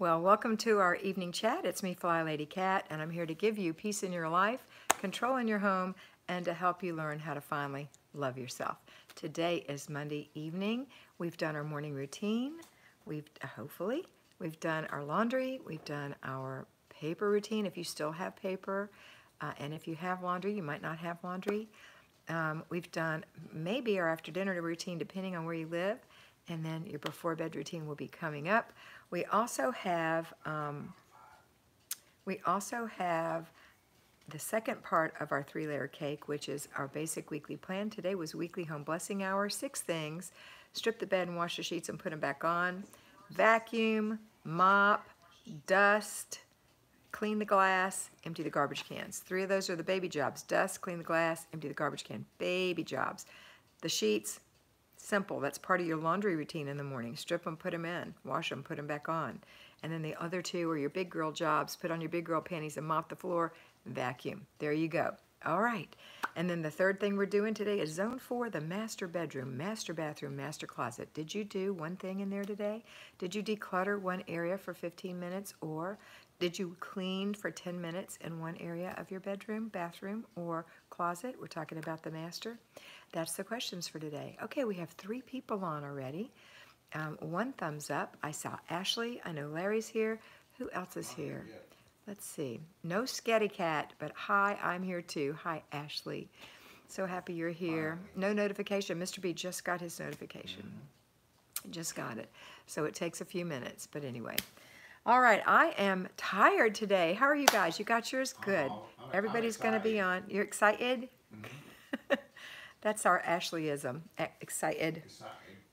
Well, welcome to our evening chat. It's me, Flylady Kat, and I'm here to give you peace in your life, control in your home, and to help you learn how to finally love yourself. Today is Monday evening. We've done our morning routine. Hopefully, we've done our laundry. We've done our paper routine if you still have paper. And if you have laundry, you might not have laundry. We've done maybe our after dinner routine depending on where you live, and then your before bed routine will be coming up. We also have the second part of our 3-layer cake, which is our basic weekly plan. Today was weekly home blessing hour. 6 things: strip the bed and wash the sheets and put them back on, vacuum, mop, dust, clean the glass, empty the garbage cans. 3 of those are the baby jobs: dust, clean the glass, empty the garbage can. Baby jobs. The sheets, simple. That's part of your laundry routine in the morning. Strip them, put them in, wash them, put them back on. And then the other 2 are your big girl jobs. Put on your big girl panties and mop the floor, vacuum. There you go. All right. And then the third thing we're doing today is zone 4, the master bedroom, master bathroom, master closet. Did you do one thing in there today? Did you declutter one area for 15 minutes, or did you clean for 10 minutes in one area of your bedroom, bathroom, or closet? We're talking about the master. That's the questions for today. Okay, we have 3 people on already. 1 thumbs up. I saw Ashley. I know Larry's here. Who else is here? Let's see. No Scatty Cat, but hi, I'm here too. Hi, Ashley. So happy you're here. No notification. Mr. B just got his notification. Just got it. So it takes a few minutes, but anyway. All right, I am tired today. How are you guys? You got yours? Good. Everybody's going to be on. You're excited? That's our Ashleyism. Excited.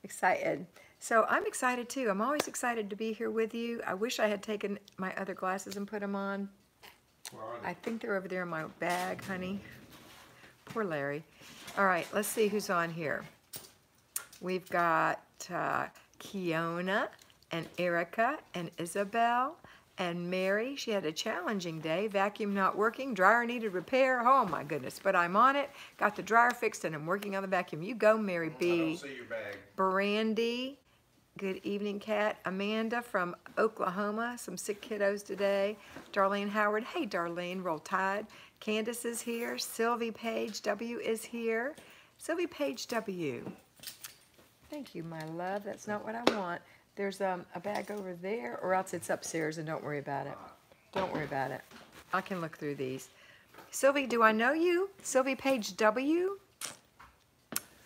Excited. So I'm excited too. I'm always excited to be here with you. I wish I had taken my other glasses and put them on. I think they're over there in my bag, honey. Poor Larry. All right, let's see who's on here. We've got Kiona and Erica and Isabel and Mary. She had a challenging day. Vacuum not working. Dryer needed repair. Oh my goodness. But I'm on it. Got the dryer fixed and I'm working on the vacuum. You go, Mary B. I don't see your bag. Brandy. Good evening, Kat. Amanda from Oklahoma. Some sick kiddos today. Darlene Howard. Hey, Darlene. Roll Tide. Candace is here. Sylvie Page W is here. Sylvie Page W. Thank you, my love. That's not what I want. There's a bag over there, or else it's upstairs, and don't worry about it. Don't worry about it. I can look through these. Sylvie, do I know you? Sylvie Page W?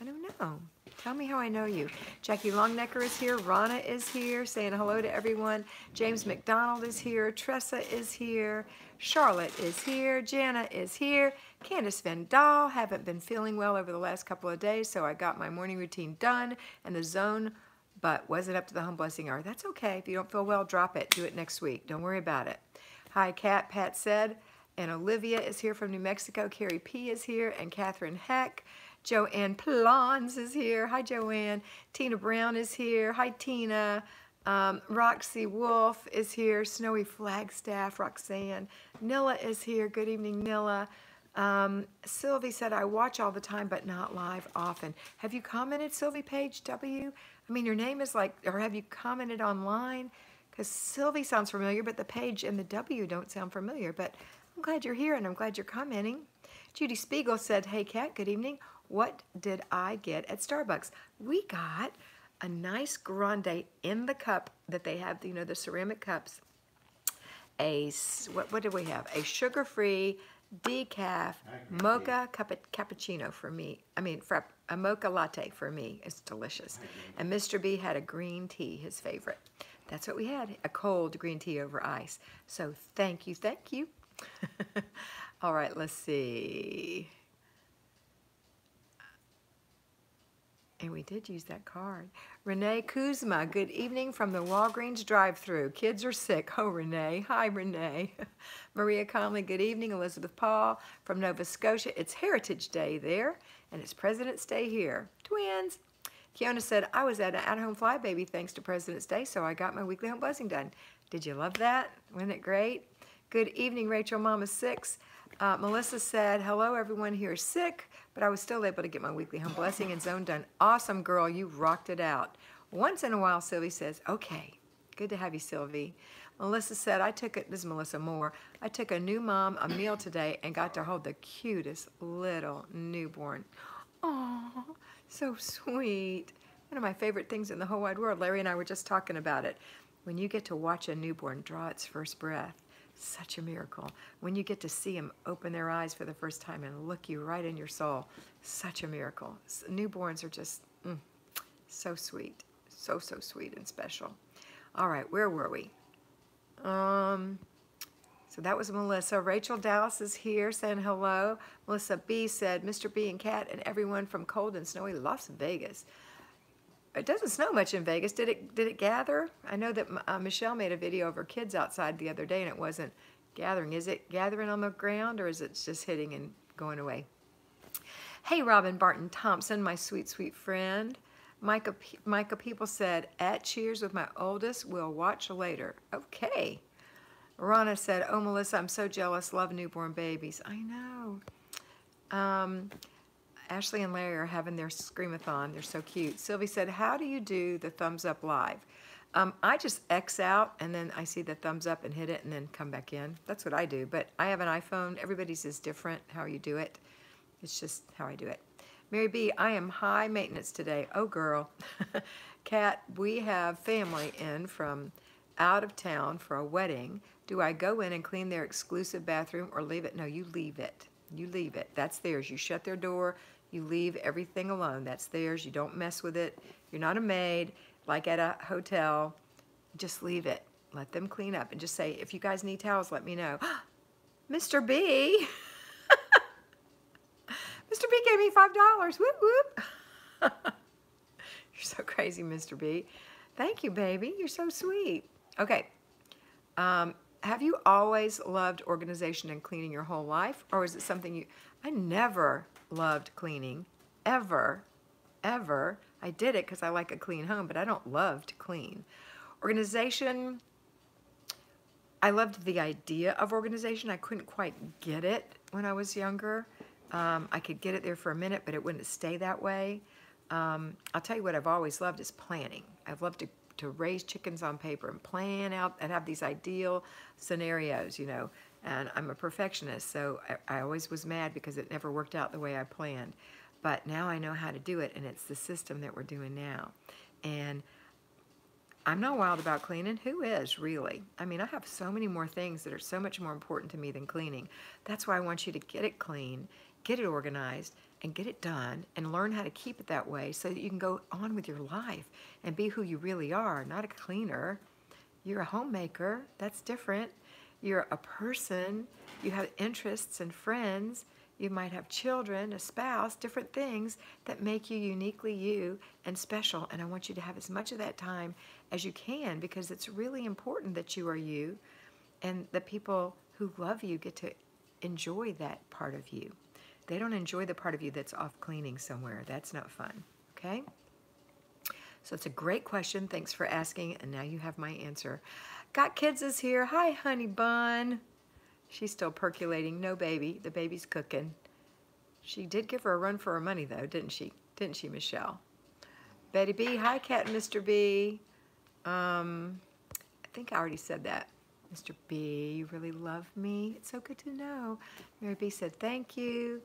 I don't know. Tell me how I know you. Jackie Longnecker is here. Rana is here, saying hello to everyone. James McDonald is here. Tressa is here. Charlotte is here. Jana is here. Candace Van Dahl. Haven't been feeling well over the last couple of days, so I got my morning routine done and the zone, but wasn't up to the home blessing hour. That's okay. If you don't feel well, drop it. Do it next week. Don't worry about it. Hi, Kat. Pat said. And Olivia is here from New Mexico. Carrie P is here. And Catherine Heck. Joanne Plons is here. Hi, Joanne. Tina Brown is here. Hi, Tina. Roxy Wolf is here. Snowy Flagstaff. Roxanne. Nilla is here. Good evening, Nilla. Sylvie said, I watch all the time, but not live often. Have you commented, Sylvie Page W? I mean, your name is like, or have you commented online? Because Sylvie sounds familiar, but the Page and the W don't sound familiar. But I'm glad you're here, and I'm glad you're commenting. Judy Spiegel said, hey, Kat, good evening. What did I get at Starbucks? We got a nice grande in the cup that they have, you know, the ceramic cups. What did we have? A sugar-free decaf mocha cappuccino for me. I mean, a mocha latte for me. It's delicious. And Mr. B had a green tea, his favorite. That's what we had, a cold green tea over ice. So thank you, thank you. All right, let's see. And we did use that card. Renee Kuzma, good evening from the Walgreens drive-thru. Kids are sick. Oh, Renee. Hi, Renee. Maria Conley, good evening. Elizabeth Paul from Nova Scotia. It's Heritage Day there, and it's President's Day here. Twins. Kiona said, I was at an at-home fly baby thanks to President's Day, so I got my weekly home blessing done. Did you love that? Wasn't it great? Good evening, Rachel Mama 6. Melissa said, hello, everyone here sick, but I was still able to get my weekly home blessing and zone done. Awesome, girl. You rocked it out. Once in a while, Sylvie says, okay, Good to have you, Sylvie. Melissa said, this is Melissa Moore, I took a new mom a meal today and got to hold the cutest little newborn. Oh, so sweet. One of my favorite things in the whole wide world. Larry and I were just talking about it. When you get to watch a newborn draw its first breath, such a miracle. When you get to see them open their eyes for the first time and look you right in your soul, such a miracle. Newborns are just so sweet. So sweet and special. All right, where were we? So that was Melissa. Rachel Dallas is here saying hello. Melissa B said, Mr. B and Kat and everyone from cold and snowy Las Vegas. It doesn't snow much in Vegas. Did it gather? I know that Michelle made a video of her kids outside the other day and it wasn't gathering. Is it gathering on the ground or is it just hitting and going away? Hey, Robin Barton Thompson, my sweet, sweet friend. Micah People said, at Cheers with my oldest, we'll watch later. Okay. Rana said, oh, Melissa, I'm so jealous. Love newborn babies. I know. Ashley and Larry are having their Screamathon. They're so cute. Sylvie said, how do you do the thumbs up live? I just X out, and then I see the thumbs up and hit it, and then come back in. That's what I do. But I have an iPhone. Everybody's is different how you do it. It's just how I do it. Mary B, I am high maintenance today. Oh, girl. Kat, we have family in from out of town for a wedding. Do I go in and clean their exclusive bathroom or leave it? No, you leave it. You leave it. That's theirs. You shut their door. You leave everything alone. That's theirs. You don't mess with it. You're not a maid like at a hotel. Just leave it. Let them clean up and just say, if you guys need towels, let me know. Mr. B. Mr. B gave me $5. Whoop, whoop. You're so crazy, Mr. B. Thank you, baby. You're so sweet. Okay. Have you always loved organization and cleaning your whole life? Or is it something you... I never loved cleaning. Ever. Ever. I did it because I like a clean home, but I don't love to clean. Organization... I loved the idea of organization. I couldn't quite get it when I was younger. I could get it there for a minute, but it wouldn't stay that way. I'll tell you what I've always loved is planning. I've loved to raise chickens on paper and plan out and have these ideal scenarios, you know. And I'm a perfectionist, so I always was mad because it never worked out the way I planned. But now I know how to do it, and it's the system that we're doing now. And I'm not wild about cleaning. Who is, really? I mean, I have so many more things that are so much more important to me than cleaning. That's why I want you to get it clean, get it organized, and get it done, and learn how to keep it that way so that you can go on with your life and be who you really are, not a cleaner. You're a homemaker. That's different. You're a person. You have interests and friends. You might have children, a spouse, different things that make you uniquely you and special. And I want you to have as much of that time as you can, because it's really important that you are you and the people who love you get to enjoy that part of you. They don't enjoy the part of you that's off cleaning somewhere. That's not fun, okay? So it's a great question. Thanks for asking, and now you have my answer. Got Kids is here. Hi, honey bun. She's still percolating. No baby. The baby's cooking. She did give her a run for her money, though, didn't she? Didn't she, Michelle? Betty B. Hi, Kat and Mr. B. I think I already said that. Mr. B, you really love me. It's so good to know. Mary B said thank you.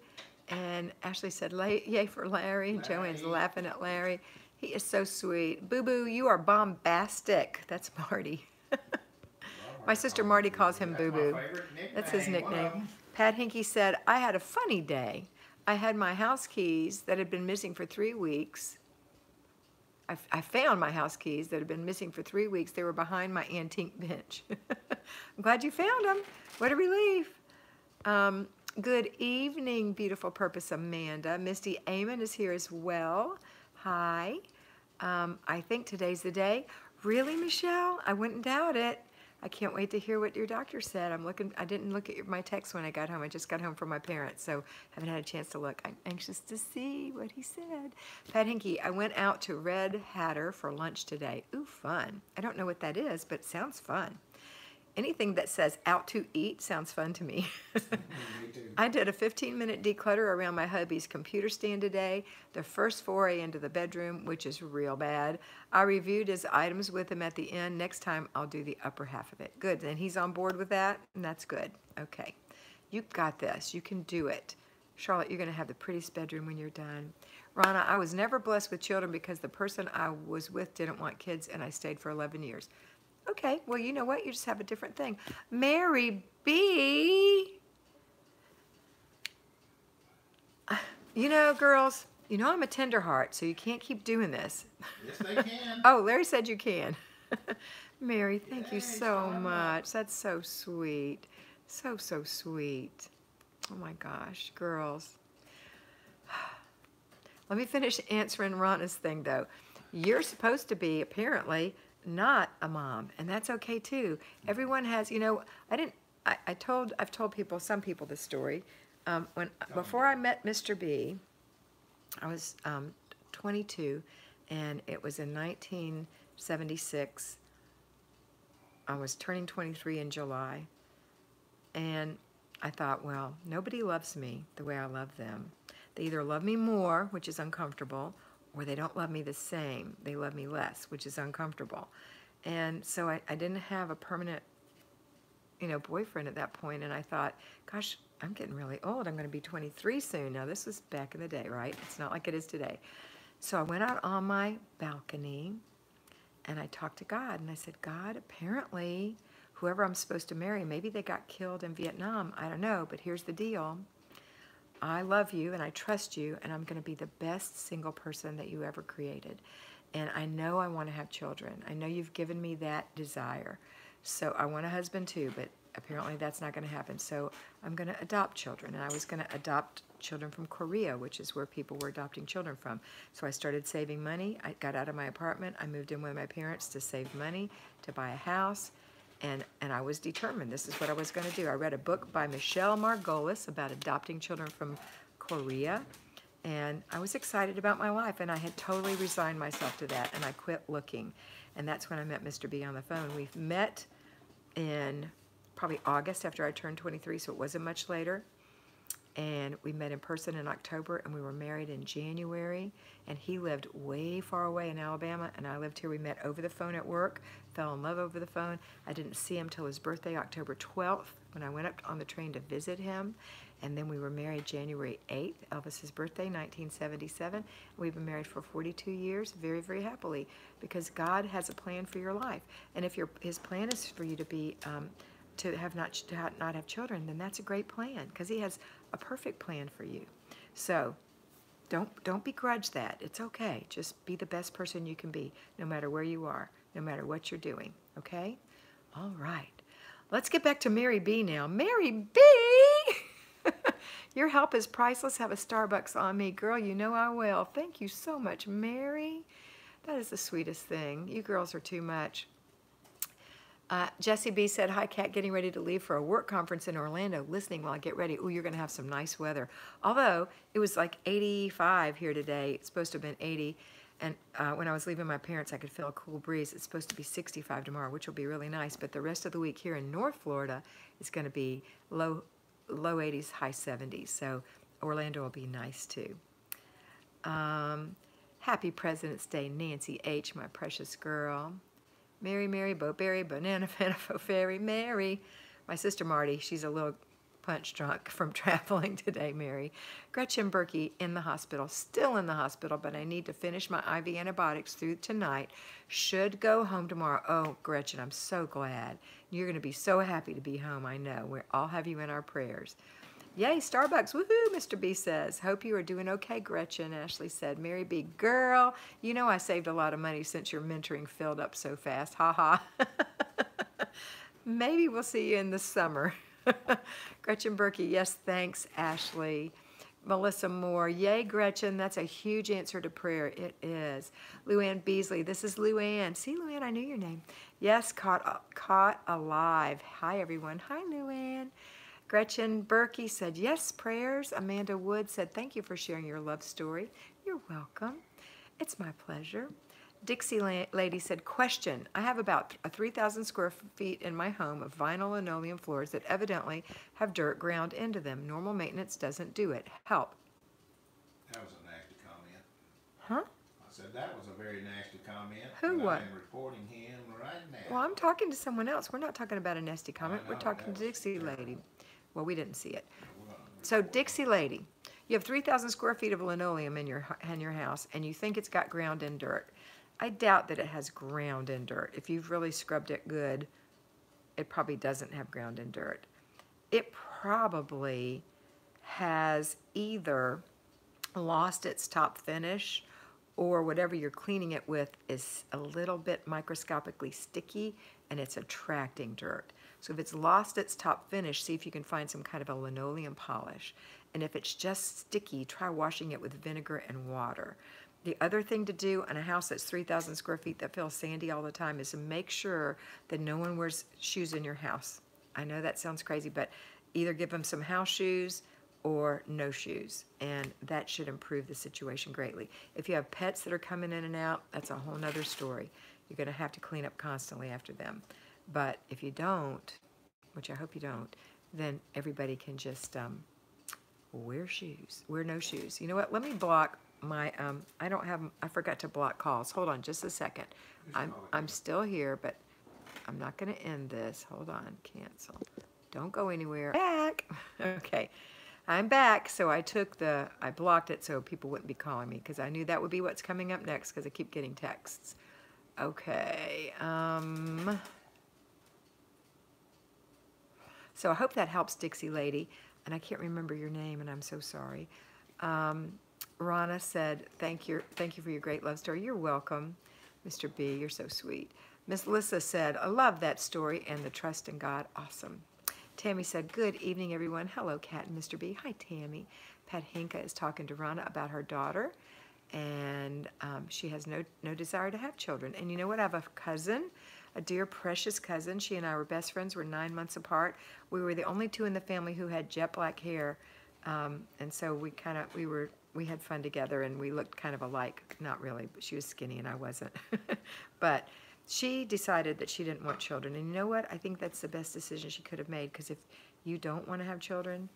And Ashley said yay for Larry. And Joanne's laughing at Larry. He is so sweet. Boo-boo, you are bombastic. That's Marty. My sister Marty calls him Boo-boo. That's his nickname. Pat Hinkie said, I had a funny day. I had my house keys that had been missing for 3 weeks. I found my house keys that had been missing for 3 weeks. They were behind my antique bench. I'm glad you found them. What a relief. Good evening, beautiful purpose Amanda. Misty Amon is here as well. Hi. I think today's the day. Really, Michelle? I wouldn't doubt it. I can't wait to hear what your doctor said. I didn't look at my text when I got home. I just got home from my parents, so haven't had a chance to look. I'm anxious to see what he said. Pat Hinkie, I went out to Red Hatter for lunch today. Ooh, fun. I don't know what that is, but it sounds fun. anything that says out to eat sounds fun to me. Me too. I did a 15-minute declutter around my hubby's computer stand today, the first foray into the bedroom, which is real bad. I reviewed his items with him at the end. Next time, I'll do the upper half of it. Good, and he's on board with that, and that's good. Okay, you got this. You can do it. Charlotte, you're going to have the prettiest bedroom when you're done. Rana, I was never blessed with children because the person I was with didn't want kids, and I stayed for 11 years. Okay, well, you know what? You just have a different thing. Mary B. You know, girls, you know I'm a tender heart, so you can't keep doing this. Yes, they can. Oh, Larry said you can. Mary, thank you Yay, so Charlotte. much. That's so sweet. So, so sweet. Oh my gosh, girls. Let me finish answering Rana's thing, though. You're supposed to be, apparently, not a mom, and that's okay, too. Everyone has, you know, I've told people, some people this story. Before I met Mr. B, I was 22, and it was in 1976. I was turning 23 in July, and I thought, well, nobody loves me the way I love them. They either love me more, which is uncomfortable, or they don't love me the same. They love me less, which is uncomfortable. And so I didn't have a permanent, you know, boyfriend at that point, and I thought, gosh, I'm getting really old. I'm going to be 23 soon. Now, this was back in the day, right? It's not like it is today. So I went out on my balcony, and I talked to God, and I said, God, apparently, whoever I'm supposed to marry, maybe they got killed in Vietnam. I don't know, but here's the deal. I love you, and I trust you, and I'm going to be the best single person that you ever created. And I know I want to have children. I know you've given me that desire. So I want a husband too, but apparently that's not going to happen. So I'm going to adopt children. And I was going to adopt children from Korea, which is where people were adopting children from. So I started saving money. I got out of my apartment. I moved in with my parents to save money, to buy a house. And I was determined. This is what I was going to do. I read a book by Michelle Margolis about adopting children from Korea. And I was excited about my life, and I had totally resigned myself to that, and I quit looking. And that's when I met Mr. B on the phone. We've met in probably August after I turned 23, so it wasn't much later. And we met in person in October, and we were married in January. And he lived way far away in Alabama, and I lived here. We met over the phone at work, fell in love over the phone. I didn't see him till his birthday, October 12th, when I went up on the train to visit him. And then we were married January 8th, Elvis's birthday, 1977. We've been married for 42 years, very, very happily, because God has a plan for your life. And if his plan is for you to be, to not have children, then that's a great plan, because he has a perfect plan for you. So don't begrudge that. It's okay. Just be the best person you can be, no matter where you are, no matter what you're doing. Okay? All right. Let's get back to Mary B now. Mary B! Your help is priceless. Have a Starbucks on me. Girl, you know I will. Thank you so much, Mary. That is the sweetest thing. You girls are too much. Jessie B said, hi, Kat, getting ready to leave for a work conference in Orlando, listening while I get ready. Ooh, you're going to have some nice weather. Although, it was like 85 here today. It's supposed to have been 80. And when I was leaving my parents, I could feel a cool breeze. It's supposed to be 65 tomorrow, which will be really nice. But the rest of the week here in North Florida is going to be low 80s, high 70s. So Orlando will be nice too. Happy President's Day, Nancy H., my precious girl. Mary, Mary, Bo Berry, Banana, Fanafo Fairy, Mary. My sister Marty, she's a little punch drunk from traveling today, Mary. Gretchen Berkey in the hospital, still in the hospital, but I need to finish my IV antibiotics through tonight. Should go home tomorrow. Oh, Gretchen, I'm so glad. You're going to be so happy to be home, I know. We all have you in our prayers. Yay, Starbucks, woohoo, Mr. B says. Hope you are doing okay, Gretchen, Ashley said. Mary B, girl, you know I saved a lot of money since your mentoring filled up so fast. Ha ha. Maybe we'll see you in the summer. Gretchen Berkey, yes, thanks, Ashley. Melissa Moore, yay, Gretchen, that's a huge answer to prayer. It is. Luann Beasley, this is Luann. See, Luann, I knew your name. Yes, caught alive. Hi, everyone. Hi, Luann. Gretchen Berkey said, yes, prayers. Amanda Wood said, thank you for sharing your love story. You're welcome. It's my pleasure. Dixie Lady said, question, I have about 3,000 square feet in my home of vinyl linoleum floors that evidently have dirt ground into them. Normal maintenance doesn't do it. Help. That was a nasty comment. Huh? I said that was a very nasty comment. Who but what? I am reporting him right now. Well, I'm talking to someone else. We're not talking about a nasty comment. We're know, talking that to was Dixie terrible. Lady. Well, we didn't see it. We're gonna So report Dixie him. Lady, you have 3,000 square feet of linoleum in your house, and you think it's got ground in dirt. I doubt that it has ground in dirt. If you've really scrubbed it good, it probably doesn't have ground in dirt. It probably has either lost its top finish, or whatever you're cleaning it with is a little bit microscopically sticky and it's attracting dirt. So if it's lost its top finish, see if you can find some kind of a linoleum polish. And if it's just sticky, try washing it with vinegar and water. The other thing to do on a house that's 3,000 square feet that feels sandy all the time is to make sure that no one wears shoes in your house. I know that sounds crazy, but either give them some house shoes or no shoes, and that should improve the situation greatly. If you have pets that are coming in and out, that's a whole nother story. You're going to have to clean up constantly after them. But if you don't, which I hope you don't, then everybody can just wear shoes, wear no shoes. You know what? Let me block my, I forgot to block calls. Hold on just a second. I'm still here, but I'm not going to end this. Hold on, cancel. Don't go anywhere. Back. Okay. I'm back, so I blocked it so people wouldn't be calling me because I knew that would be what's coming up next because I keep getting texts. Okay. So I hope that helps, Dixie Lady. And I can't remember your name, and I'm so sorry. Rana said, thank you for your great love story. You're welcome, Mr. B. You're so sweet. Miss Lissa said, I love that story and the trust in God. Awesome. Tammy said, good evening, everyone. Hello, Kat and Mr. B. Hi, Tammy. Pat Hinka is talking to Rana about her daughter, and she has no desire to have children. And you know what? I have a cousin, a dear, precious cousin. She and I were best friends. We're 9 months apart. We were the only two in the family who had jet black hair, and so we had fun together, and we looked kind of alike. Not really, but she was skinny and I wasn't. But she decided that she didn't want children. And you know what? I think that's the best decision she could have made, because if you don't want to have children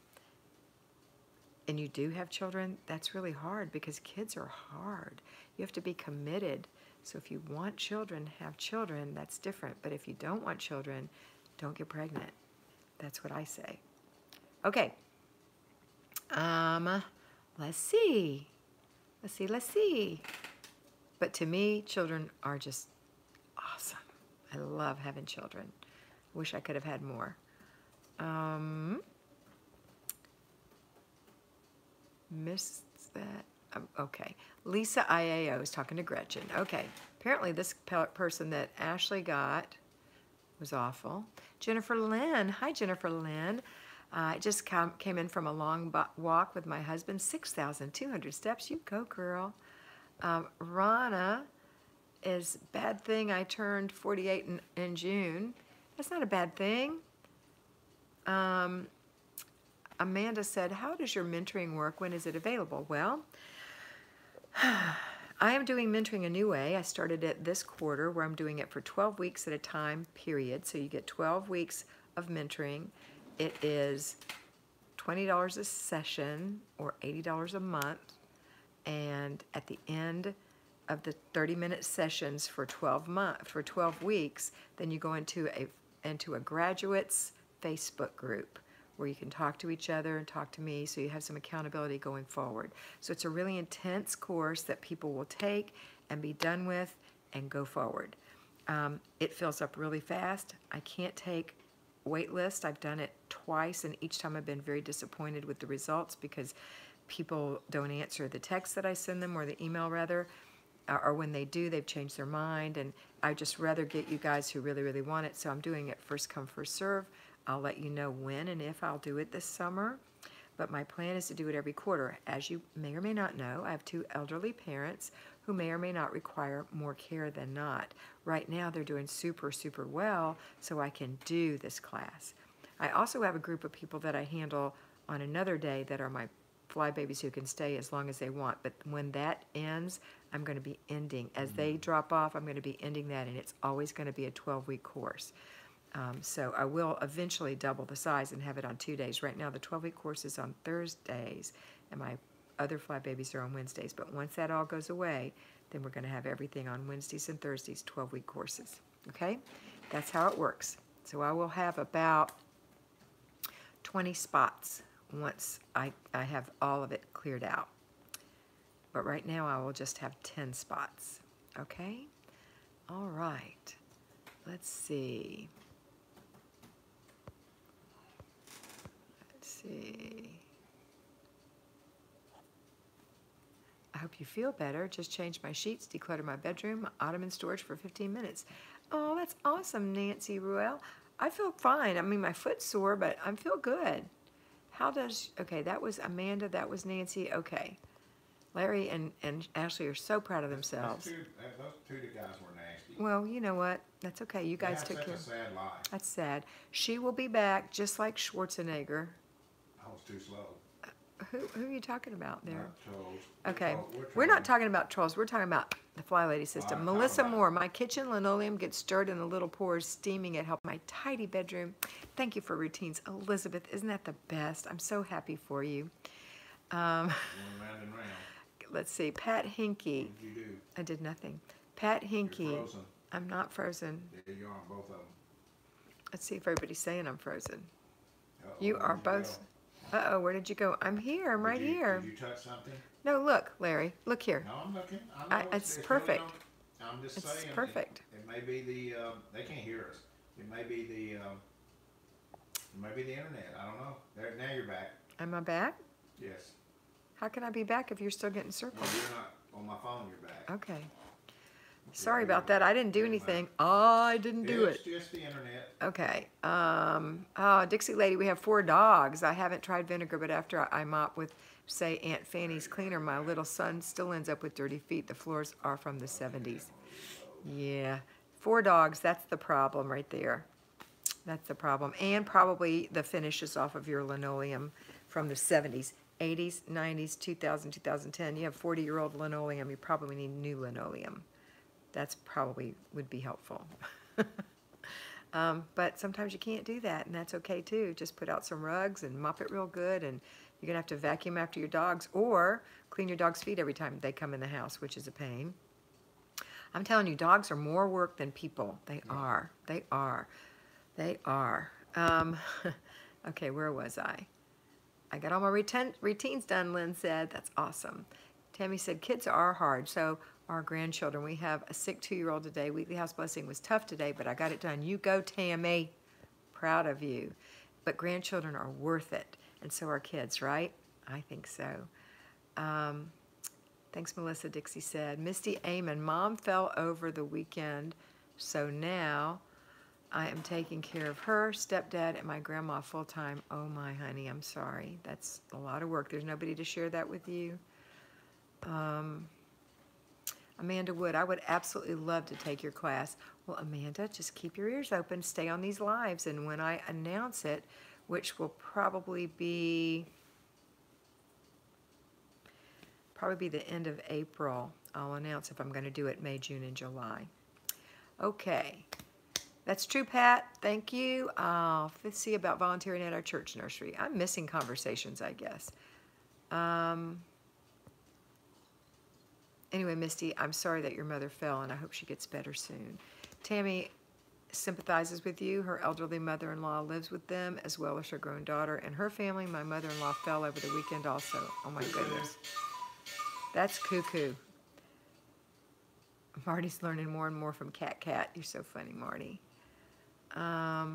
and you do have children, that's really hard because kids are hard. You have to be committed. So if you want children, have children. That's different. But if you don't want children, don't get pregnant. That's what I say. Okay. Let's see. But to me, children are just awesome. I love having children. Wish I could have had more. Missed that. Okay. Lisa IAO is talking to Gretchen. Okay. Apparently this person that Ashley got was awful. Jennifer Lynn. Hi, Jennifer Lynn. I just came in from a long walk with my husband. 6,200 steps. You go, girl. Rana is bad thing. I turned 48 in June. That's not a bad thing. Amanda said, how does your mentoring work? When is it available? Well, I am doing mentoring a new way. I started it this quarter where I'm doing it for 12 weeks at a time, period. So you get 12 weeks of mentoring. It is $20 a session or $80 a month. And at the end of the 30-minute sessions for 12 weeks, then you go into a graduates Facebook group where you can talk to each other and talk to me, so you have some accountability going forward. So it's a really intense course that people will take and be done with and go forward. It fills up really fast. I can't take wait list. I've done it twice, and each time I've been very disappointed with the results because people don't answer the text that I send them, or the email rather, or when they do, they've changed their mind, and I just rather get you guys who really, really want it. So I'm doing it first come, first serve. I'll let you know when and if I'll do it this summer, but my plan is to do it every quarter. As you may or may not know, I have 2 elderly parents who may or may not require more care than not. Right now, they're doing super, super well, so I can do this class. I also have a group of people that I handle on another day that are my fly babies who can stay as long as they want, but when that ends, I'm going to be ending. As they drop off, I'm going to be ending that, and it's always going to be a 12-week course. So I will eventually double the size and have it on 2 days. Right now, the 12-week course is on Thursdays, and my other Fly Babies are on Wednesdays. But once that all goes away, then we're going to have everything on Wednesdays and Thursdays, 12-week courses. Okay? That's how it works. So I will have about 20 spots once I have all of it cleared out. But right now I will just have 10 spots. Okay? All right. Let's see. Let's see. I hope you feel better. Just changed my sheets, decluttered my bedroom, ottoman storage for 15 minutes. Oh, that's awesome, Nancy Ruel. I feel fine. I mean, my foot's sore, but I feel good. How does, okay, that was Amanda, that was Nancy. Okay. Larry and Ashley are so proud of themselves. Those two guys were nasty. Well, you know what? That's okay. You guys took care. That's a sad life. That's sad. She will be back just like Schwarzenegger. I was too slow. Who are you talking about there? Not trolls. Okay. We're We're not talking about trolls. We're talking about the Flylady system. I'm Melissa talking about- Moore, my kitchen linoleum gets stirred in the little pores, steaming it helped my tidy bedroom. Thank you for routines. Elizabeth, isn't that the best? I'm so happy for you. Going round and round. Let's see. Pat Hinkie. What did you do? I did nothing. Pat Hinkie. You're frozen. I'm not frozen. There you are, both of them. Let's see if everybody's saying I'm frozen. Uh-oh, You where'd are both. Uh-oh, where did you go? I'm here. I'm right here. Did you touch something? No, look, Larry. Look here. No, I'm looking. I know It's really perfect. I'm just It's saying. perfect. It may be the, they can't hear us. It may be the internet. I don't know. There, now you're back. Am I back? Yes. How can I be back if you're still getting circled? Well, you're not on my phone. You're back. Okay. Sorry about that. I didn't do anything. I didn't do It's it. just the internet. Okay. Oh, Dixie Lady, we have 4 dogs. I haven't tried vinegar, but after I mop with, say, Aunt Fanny's cleaner, my little son still ends up with dirty feet. The floors are from the 70s. Yeah. 4 dogs. That's the problem right there. That's the problem. And probably the finishes off of your linoleum from the 70s. 80s, 90s, 2000, 2010. You have 40-year-old linoleum. You probably need new linoleum. That's probably would be helpful. But sometimes you can't do that, and that's okay too. Just put out some rugs and mop it real good, and you're going to have to vacuum after your dogs or clean your dog's feet every time they come in the house, which is a pain. I'm telling you, dogs are more work than people. They are. They are. They are. Okay, where was I? I got all my routines done, Lynn said. That's awesome. Tammy said, kids are hard, so our grandchildren. We have a sick 2-year-old today. Weekly house blessing was tough today, but I got it done. You go, Tammy. Proud of you. But grandchildren are worth it, and so are kids, right? I think so. Thanks, Melissa, Dixie said. Misty Amon, Mom fell over the weekend, so now I am taking care of her, stepdad, and my grandma full-time. Oh, my honey, I'm sorry. That's a lot of work. There's nobody to share that with you. Amanda Wood, I would absolutely love to take your class. Well, Amanda, just keep your ears open, stay on these lives, and when I announce it, which will probably be the end of April, I'll announce if I'm going to do it May, June, and July. Okay. That's true, Pat. Thank you. Let's see about volunteering at our church nursery. I'm missing conversations, I guess. Anyway, Misty, I'm sorry that your mother fell, and I hope she gets better soon. Tammy sympathizes with you. Her elderly mother-in-law lives with them, as well as her grown daughter and her family. My mother-in-law fell over the weekend also. Oh, my goodness. That's cuckoo. Marty's learning more and more from Kat. You're so funny, Marty. I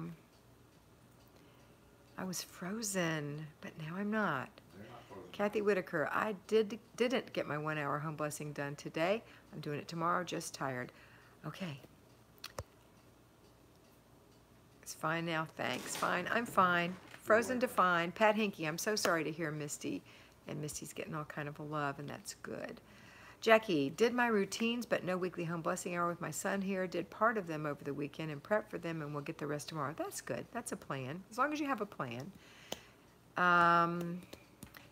was frozen, but now I'm not. Kathy Whitaker, I didn't get my 1-hour home blessing done today. I'm doing it tomorrow, just tired. Okay. It's fine now, thanks. Fine, I'm fine. Frozen to fine. Pat Hinkie, I'm so sorry to hear Misty. And Misty's getting all kind of a love, and that's good. Jackie, did my routines, but no weekly home blessing hour with my son here. Did part of them over the weekend and prep for them, and we'll get the rest tomorrow. That's good. That's a plan, as long as you have a plan.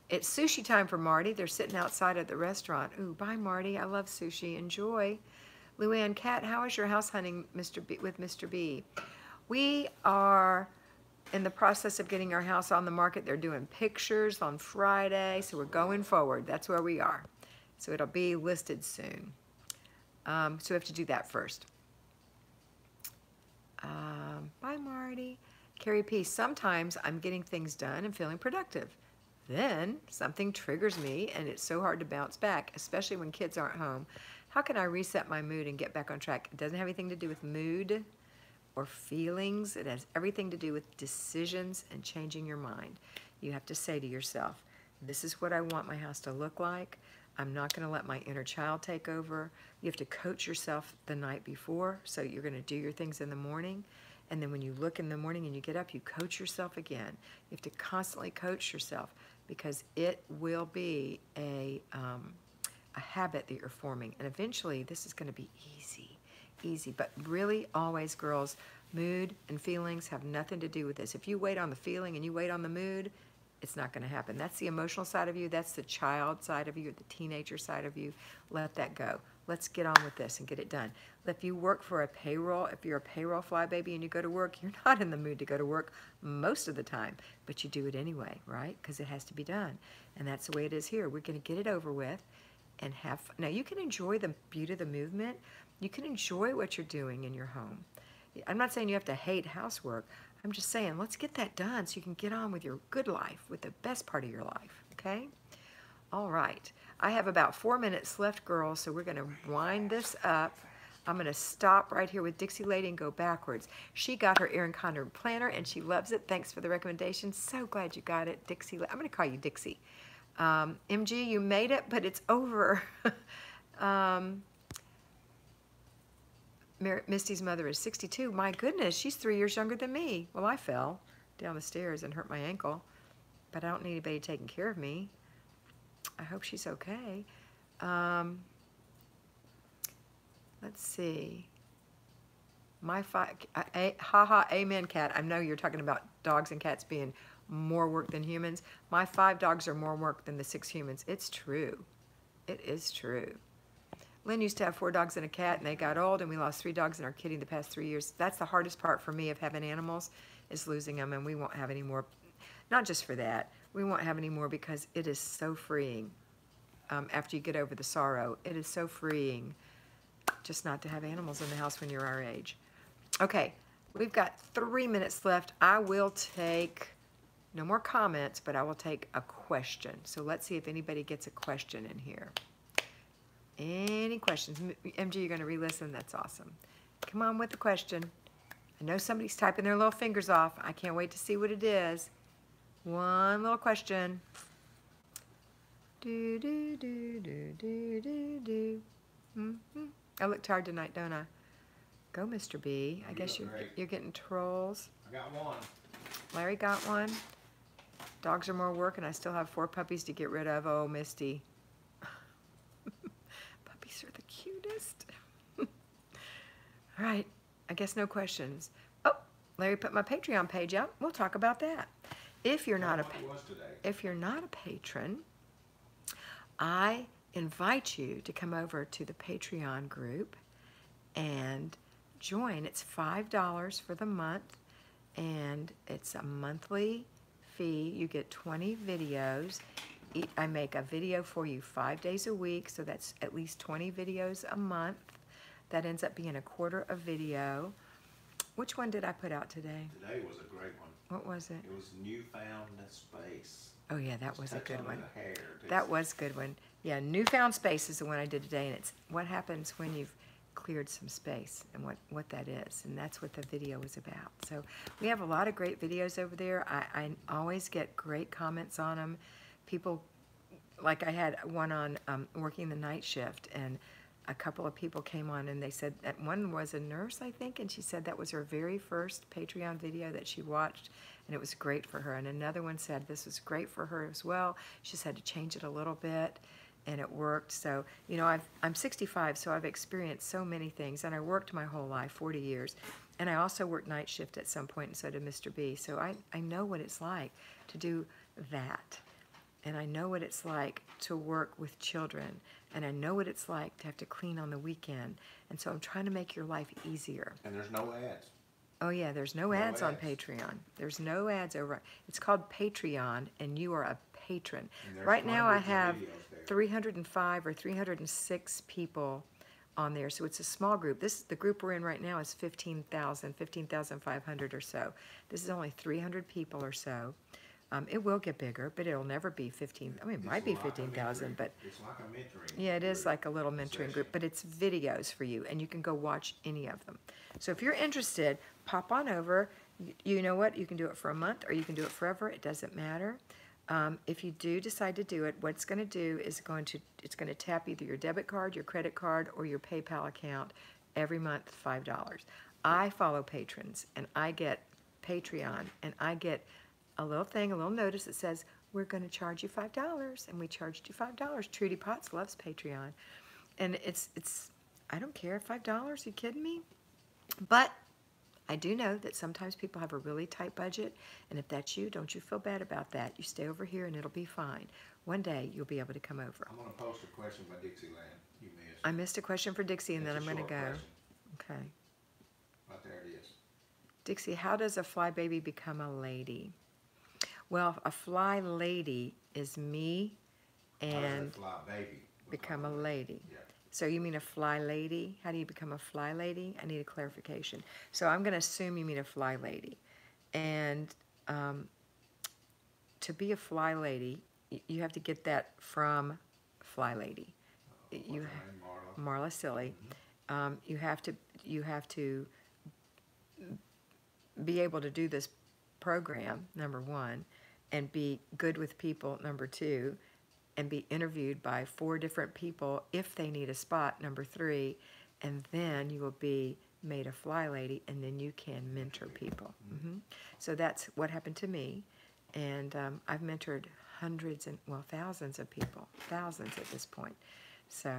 It's sushi time for Marty. They're sitting outside at the restaurant. Ooh, bye, Marty. I love sushi. Enjoy. Luann, Kat, how is your house hunting with Mr. B? We are in the process of getting our house on the market. They're doing pictures on Friday, so we're going forward. That's where we are. So it'll be listed soon. So we have to do that first. Bye, Marty. Carrie P. Sometimes I'm getting things done and feeling productive. Then something triggers me and it's so hard to bounce back, especially when kids aren't home. How can I reset my mood and get back on track? It doesn't have anything to do with mood or feelings. It has everything to do with decisions and changing your mind. You have to say to yourself, this is what I want my house to look like. I'm not going to let my inner child take over. You have to coach yourself the night before, so you're going to do your things in the morning. And then when you look in the morning and you get up, you coach yourself again. You have to constantly coach yourself because it will be a habit that you're forming. And eventually, this is going to be easy. But really, always, girls, mood and feelings have nothing to do with this. If you wait on the feeling and you wait on the mood, it's not going to happen. That's the emotional side of you. That's the child side of you, the teenager side of you. Let that go. Let's get on with this and get it done. If you work for a payroll, if you're a payroll flybaby and you go to work, you're not in the mood to go to work most of the time, but you do it anyway, right? Because it has to be done. And that's the way it is here. We're going to get it over with and have fun. Now, you can enjoy the beauty of the movement. You can enjoy what you're doing in your home. I'm not saying you have to hate housework. I'm just saying, let's get that done so you can get on with your good life, with the best part of your life, okay? All right. I have about 4 minutes left, girls, so we're going to wind this up. I'm going to stop right here with Dixie Lady and go backwards. She got her Erin Condor planner, and she loves it. Thanks for the recommendation. So glad you got it, Dixie. I'm going to call you Dixie. MG, you made it, but it's over. Misty's mother is 62. My goodness, she's 3 years younger than me. Well, I fell down the stairs and hurt my ankle, but I don't need anybody taking care of me. I hope she's okay. Let's see. Haha, amen, Kat. I know you're talking about dogs and cats being more work than humans. My 5 dogs are more work than the 6 humans. It's true. It is true. Lynn used to have 4 dogs and a cat, and they got old, and we lost 3 dogs in our kitty the past 3 years. That's the hardest part for me of having animals, is losing them, and we won't have any more. Not just for that. We won't have any more because it is so freeing after you get over the sorrow. It is so freeing just not to have animals in the house when you're our age. Okay, we've got 3 minutes left. I will take, no more comments, but I will take a question. So let's see if anybody gets a question in here. Any questions? MG, you're going to re-listen? That's awesome. Come on with the question. I know somebody's typing their little fingers off. I can't wait to see what it is. One little question. Do, do, do, do, do, do, do. I look tired tonight, don't I? Go, Mr. B. I guess you're getting trolls. I got one. Larry got one. Dogs are more work, and I still have 4 puppies to get rid of. Oh, Misty. Puppies are the cutest. All right. I guess no questions. Oh, Larry put my Patreon page up. We'll talk about that. If you're not a patron, I invite you to come over to the Patreon group and join. It's $5 for the month, and it's a monthly fee. You get 20 videos. I make a video for you 5 days a week, so that's at least 20 videos a month. That ends up being a quarter a video. Which one did I put out today? Today was a great one. What was it? It was Newfound Space. Oh yeah, that was a good one. Hair. That was a good one. Yeah, Newfound Space is the one I did today, and it's what happens when you've cleared some space and what that is, and that's what the video was about. So we have a lot of great videos over there. I always get great comments on them. People, like I had one on working the night shift, and a couple of people came on and they said that one was a nurse, I think, and she said that was her very first Patreon video that she watched, and it was great for her. And another one said this was great for her as well. She just had to change it a little bit, and it worked. So, you know, I'm 65, so I've experienced so many things, and I worked my whole life, 40 years, and I also worked night shift at some point, and so did Mr. B. So I know what it's like to do that. and I know what it's like to work with children, and I know what it's like to have to clean on the weekend, and so I'm trying to make your life easier. And there's no ads. Oh yeah, there's no No ads on ads. Patreon. There's no ads over. It's called Patreon, and you are a patron. And there's Right now I hundreds of have videos there. 305 or 306 people on there, so it's a small group. The group we're in right now is 15,500 or so. This is only 300 people or so. It will get bigger, but it'll never be 15. I mean, it might be 15,000, but It's like a mentoring. yeah, it is group like a little mentoring group, session. but it's videos for you, and you can go watch any of them. So if you're interested, pop on over. You know what? You can do it for a month, or you can do it forever. It doesn't matter. If you do decide to do it, what it's going to do is it's going to tap either your debit card, your credit card, or your PayPal account every month, $5. I follow patrons, and I get Patreon, and I get a little thing, a little notice that says, we're going to charge you $5, and we charged you $5. Trudy Potts loves Patreon. And it's I don't care, $5, you kidding me? But I do know that sometimes people have a really tight budget, and if that's you, don't you feel bad about that. You stay over here and it'll be fine. One day you'll be able to come over. I'm going to post a question by Dixieland you missed. I missed a question for Dixie, and It's then a I'm going to short go. question. Okay. Right there it is. Dixie, how does a fly baby become a lady? Well, a fly lady is me How does and that fly baby become a lady. Yeah. So you mean a fly lady? How do you become a fly lady? I need a clarification. So I'm going to assume you mean a fly lady. And to be a fly lady, you have to get that from Flylady. What's You, her name? Marla? Marla Silly. You have to be able to do this program, number one, and be good with people, number two, and be interviewed by 4 different people if they need a spot, number 3, and then you will be made a fly lady, and then you can mentor people. So that's what happened to me, and I've mentored hundreds and, well, thousands of people, thousands at this point. So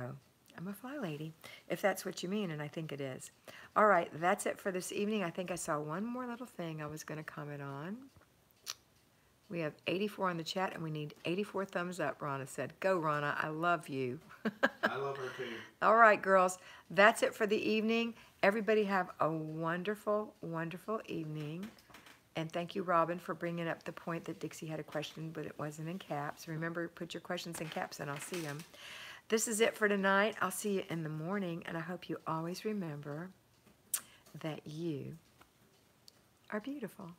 I'm a fly lady, if that's what you mean, and I think it is. All right, that's it for this evening. I think I saw one more little thing I was going to comment on. We have 84 on the chat, and we need 84 thumbs up, Ronna said. Go, Ronna. I love you. I love her too. All right, girls. That's it for the evening. Everybody have a wonderful, wonderful evening. And thank you, Robin, for bringing up the point that Dixie had a question, but it wasn't in caps. Remember, put your questions in caps, and I'll see them. This is it for tonight. I'll see you in the morning, and I hope you always remember that you are beautiful.